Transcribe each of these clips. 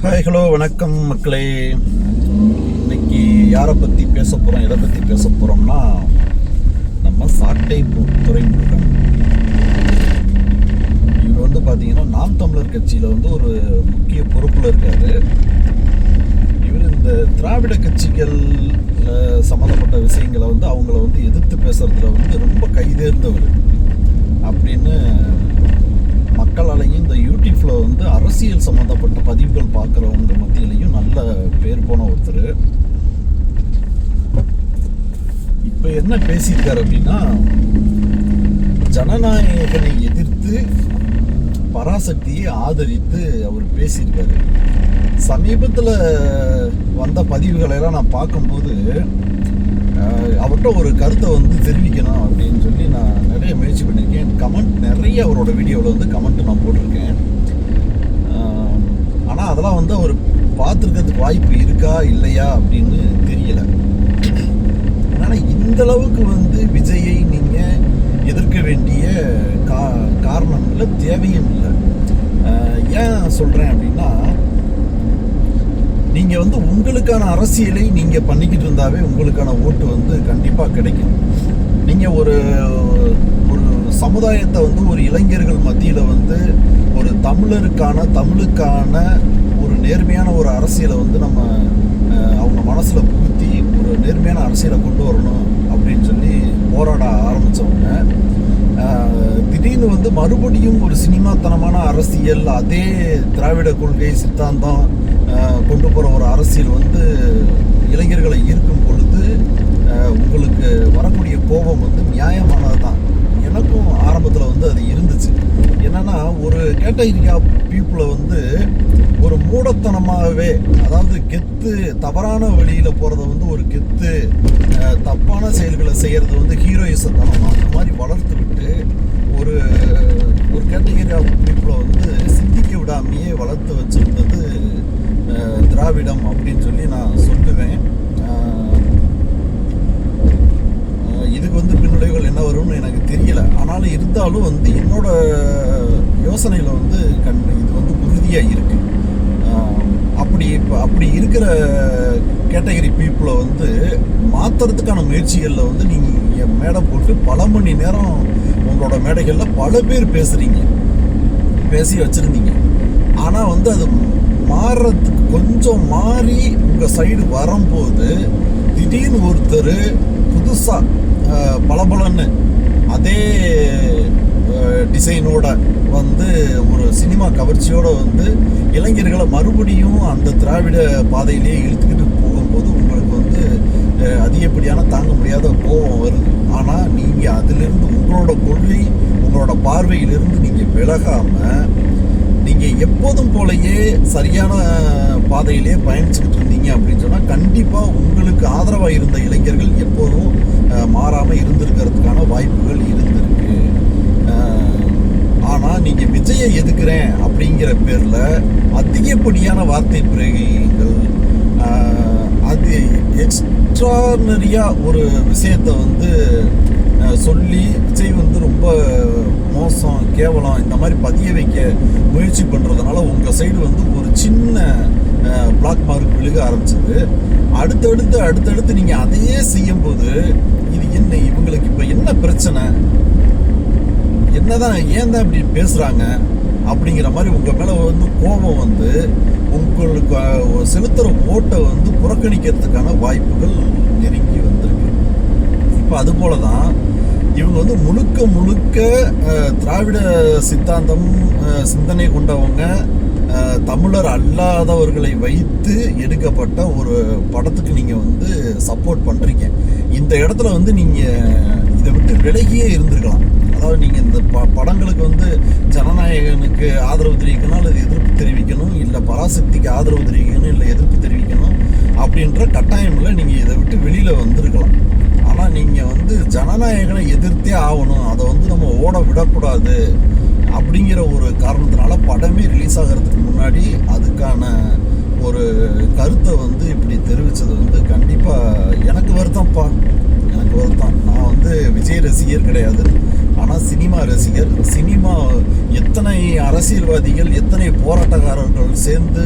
Hi hello வணக்கம் மக்களே. இன்னைக்கு யாரை பற்றி பேச போகிறோம், எதை பற்றி பேச போகிறோம்னா நம்ம சாட்டை துரைமுருகன். இவர் வந்து பார்த்தீங்கன்னா நாம் தமிழர் கட்சியில் வந்து ஒரு முக்கிய பொறுப்பில் இருக்கார். இவர் இந்த திராவிட கட்சிகள் சம்மந்தப்பட்ட விஷயங்களை வந்து அவங்கள வந்து எதிர்த்து பேசுகிறதுல வந்து ரொம்ப கைதேர்ந்தவர் அப்படின்னு மக்களாலையும் இந்த யூடியூப்பில் வந்து அரசியல் சம்மந்தப்பட்ட பதிவுகள் பார்க்குறவங்க மத்தியிலையும் நல்ல பேர் போன ஒருத்தர். இப்போ என்ன பேசியிருக்காரு அப்படின்னா, ஜனநாயகனை எதிர்த்து பராசக்தியை ஆதரித்து அவர் பேசியிருக்காரு. சமீபத்தில் வந்த பதிவுகளெல்லாம் நான் பார்க்கும்போது அவர்கிட்ட ஒரு கருத்தை வந்து தெரிவிக்கணும் அப்படின்னு சொல்லி நான் நிறைய முயற்சி பண்ணியிருக்கேன். கமெண்ட் நிறைய அவரோட வீடியோவில் வந்து கமெண்ட் நான் போட்டிருக்கேன். ஆனால் அதெல்லாம் வந்து அவர் பார்த்துருக்கிறதுக்கு வாய்ப்பு இருக்கா இல்லையா அப்படின்னு தெரியலை. அதனால் இந்தளவுக்கு வந்து விஜயை நீங்கள் எதிர்க்க வேண்டிய காரணம் இல்லை, தேவையும் இல்லை. ஏன் சொல்கிறேன் அப்படின்னா, நீங்கள் வந்து உங்களுக்கான அரசியலை நீங்கள் பண்ணிக்கிட்டு இருந்தாவே உங்களுக்கான ஓட்டு வந்து கண்டிப்பாக கிடைக்கும். நீங்கள் ஒரு சமுதாயத்தை வந்து ஒரு இளைஞர்கள் மத்தியில் வந்து ஒரு தமிழுக்கான ஒரு நேர்மையான ஒரு அரசியலை வந்து நம்ம அவங்க மனசில் புகுத்தி ஒரு நேர்மையான அரசியலை கொண்டு வரணும் அப்படின்னு சொல்லி போராட ஆரம்பித்தவங்க திடீர்னு வந்து மறுபடியும் ஒரு சினிமாத்தனமான அரசியல், அதே திராவிட கொள்கை சித்தாந்தம் கொண்டு போகிற ஒரு அரசியல் வந்து இளைஞர்களை ஈர்க்கும் பொழுது உங்களுக்கு வரக்கூடிய கோபம் வந்து நியாயமானது தான். எனக்கும் ஆரம்பத்தில் வந்து அது இருந்துச்சு. என்னென்னா, ஒரு கேட்டகரி ஆஃப் பீப்புளை வந்து ஒரு மூடத்தனமாகவே, அதாவது கெத்து, தவறான வழியில் போகிறத வந்து ஒரு கெத்து, தப்பான செயல்களை செய்கிறது வந்து ஹீரோயிசத்தனம், அந்த மாதிரி வளர்த்து விட்டு ஒரு கேட்டகரி ஆஃப் பீப்புளை வந்து சிந்திக்க விடாமையே வளர்த்து வச்சுருந்தது திராவிடம் அப்படின்னு சொல்லி நான் சொல்லுவேன். இதுக்கு வந்து பின்னுடைவுகள் என்ன வரும்னு எனக்கு தெரியல. ஆனாலும் இருந்தாலும் வந்து என்னோட யோசனையில் வந்து இது வந்து உறுதியாக இருக்குது. அப்படி இருக்கிற கேட்டகரி பீப்புளை வந்து மாற்றுறதுக்கான முயற்சிகளில் வந்து நீங்கள் மேடை போட்டு பல மணி நேரம் உங்களோட மேடைகளில் பல பேர் பேசி வச்சுருந்தீங்க. ஆனால் வந்து அது மாறுறதுக்கு கொஞ்சம் மாறி உங்கள் சைடு வரும்போது திடீர்னு ஒருத்தர் புதுசாக பளபளன்னு அதே டிசைனோட வந்து ஒரு சினிமா கவர்ச்சியோடு வந்து இளைஞர்களை மறுபடியும் அந்த திராவிட பாதையிலேயே இழுத்துக்கிட்டு போகும்போது உங்களுக்கு வந்து அதிகப்படியான தாங்க முடியாத கோபம் வருது. ஆனால் நீங்கள் அதிலிருந்து உங்களோட கொள்கை, உங்களோட பார்வையிலிருந்து நீங்கள் விலகாமல் நீங்கள் எப்போதும் போலயே சரியான பாதையிலே பயணிச்சுக்கிட்டு இருந்தீங்க அப்படின்னு சொன்னால் கண்டிப்பாக உங்களுக்கு ஆதரவாக இருந்த இளைஞர்கள் எப்போதும் மாறாமல் இருந்திருக்கிறதுக்கான வாய்ப்புகள் இருந்திருக்கு. ஆனால் நீங்கள் விஜயை எதுக்குறேன் அப்படிங்கிற பேரில் அதிகப்படியான வார்த்தை பிரயோகங்கள், அது எக்ஸ்ட்ரானரியாக ஒரு விஷயத்தை வந்து சொல்லி விஜய் வந்து ரொம்ப மோசம், கேவலம், இந்த மாதிரி பதிய வைக்க முயற்சி பண்ணுறதுனால உங்கள் சைடு வந்து ஒரு சின்ன பிளாக் மார்க் விழுக ஆரம்பிச்சது. அடுத்தடுத்து நீங்கள் அதையே செய்யும்போது இது என்ன, இவங்களுக்கு இப்போ என்ன பிரச்சனை, என்னதான், ஏன் தான் இப்படி பேசுகிறாங்க அப்படிங்கிற மாதிரி உங்கள் மேலே வந்து கோபம் வந்து உங்களுக்கு செலுத்துகிற ஓட்டை வந்து புறக்கணிக்கிறதுக்கான வாய்ப்புகள் நெருங்கி வந்திருக்கு. இப்போ அதுபோல தான் இவங்க வந்து முழுக்க திராவிட சித்தாந்தம் சிந்தனை கொண்டவங்க, தமிழர் அல்லாதவர்களை வைத்து எடுக்கப்பட்ட ஒரு படத்துக்கு நீங்கள் வந்து சப்போர்ட் பண்ணுறீங்க. இந்த இடத்துல வந்து நீங்கள் இதை விட்டு விலகியே இருந்திருக்கலாம். அதாவது நீங்கள் இந்த படங்களுக்கு வந்து ஜனநாயகனுக்கு ஆதரவு தெரிவிக்கணும், அல்லது எதிர்ப்பு தெரிவிக்கணும், இல்லை பராசக்திக்கு ஆதரவு தெரிவிக்கணும், இல்லை எதிர்ப்பு தெரிவிக்கணும் அப்படின்ற கட்டாயமில் நீங்கள் இதை விட்டு வெளியில் வந்திருக்கலாம். ஆனால் நீங்கள் வந்து ஜனநாயகனை எதிர்த்தே ஆகணும், அதை வந்து நம்ம ஓட விடக்கூடாது அப்படிங்கிற ஒரு காரணத்தினால படமே ரிலீஸ் ஆகிறதுக்கு முன்னாடி அதுக்கான ஒரு கருத்தை வந்து இப்படி தெரிவித்தது வந்து கண்டிப்பாக எனக்கு வருத்தம்ப்பா, எனக்கு வருத்தம். நான் வந்து விஜய் ரசிகர் கிடையாது, ஆனால் சினிமா ரசிகர். சினிமா எத்தனை அரசியல்வாதிகள் எத்தனை போராட்டக்காரர்கள் சேர்ந்து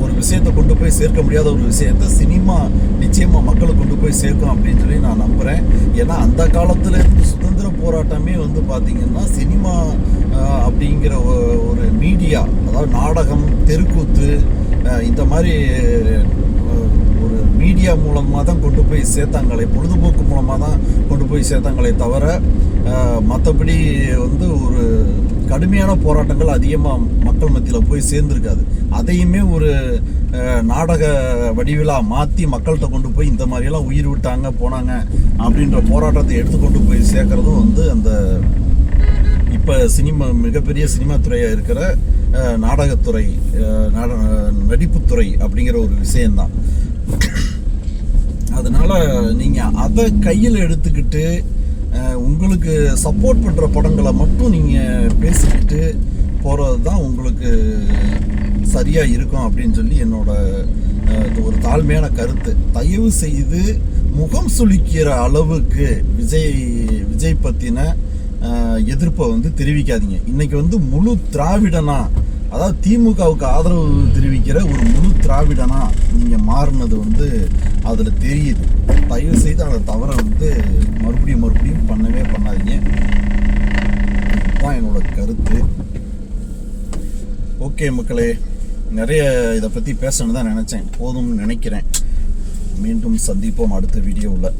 ஒரு விஷயத்தை கொண்டு போய் சேர்க்க முடியாத ஒரு விஷயத்தை சினிமா நிச்சயமாக மக்களுக்கு கொண்டு போய் சேர்க்கும் அப்படின்னு சொல்லி நான் நம்புகிறேன். ஏன்னா அந்த காலத்தில் இருந்து சுதந்திர போராட்டமே வந்து பார்த்திங்கன்னா சினிமா அப்படிங்கிற ஒரு மீடியா, அதாவது நாடகம், தெருக்கூத்து, இந்த மாதிரி ஒரு மீடியா மூலமாக தான் கொண்டு போய் சேர்த்தாங்களே, பொழுதுபோக்கு மூலமாக தான் கொண்டு போய் சேர்த்தாங்களே தவிர மற்றபடி வந்து ஒரு கடுமையான போராட்டங்கள் அதிகமாக மக்கள் மத்தியில் போய் சேர்ந்துருக்காது. அதையுமே ஒரு நாடக வடிவிலாக மாற்றி மக்கள்கிட்ட கொண்டு போய் இந்த மாதிரியெல்லாம் உயிர் விட்டாங்க போனாங்க அப்படின்ற போராட்டத்தை எடுத்துக்கொண்டு போய் சேர்க்குறதும் வந்து அந்த இப்போ சினிமா மிகப்பெரிய சினிமா துறையாக இருக்கிற நாடகத்துறை, நடிப்புத்துறை அப்படிங்கிற ஒரு விஷயந்தான். அதனால் நீங்கள் அதை கையில் எடுத்துக்கிட்டு உங்களுக்கு சப்போர்ட் பண்ணுற படங்களை மட்டும் நீங்கள் பேசிக்கிட்டு போகிறது தான் உங்களுக்கு சரியாக இருக்கும் அப்படின்னு சொல்லி என்னோட ஒரு தாழ்மையான கருத்து. தயவு செய்து முகம் சுளிக்கிற அளவுக்கு விஜய் பற்றின எதிர்ப்பை வந்து தெரிவிக்காதீங்க. இன்றைக்கி வந்து முழு திராவிடனா, அதாவது திமுகவுக்கு ஆதரவு தெரிவிக்கிற ஒரு முழு திராவிடனா நீங்கள் மாறினது வந்து அதில் தெரியுது. தயவு செய்து அந்த தவறை வந்து மறுபடியும் பண்ணவே பண்ணாதீங்க. இதுதான் என்னோட கருத்து. ஓகே மக்களே, நிறைய இதை பற்றி பேசணுன்னு தான் நினச்சேன், போதும்னு நினைக்கிறேன். மீண்டும் சந்திப்போம் அடுத்த வீடியோவில்.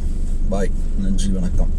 பாய், நன்றி, வணக்கம்.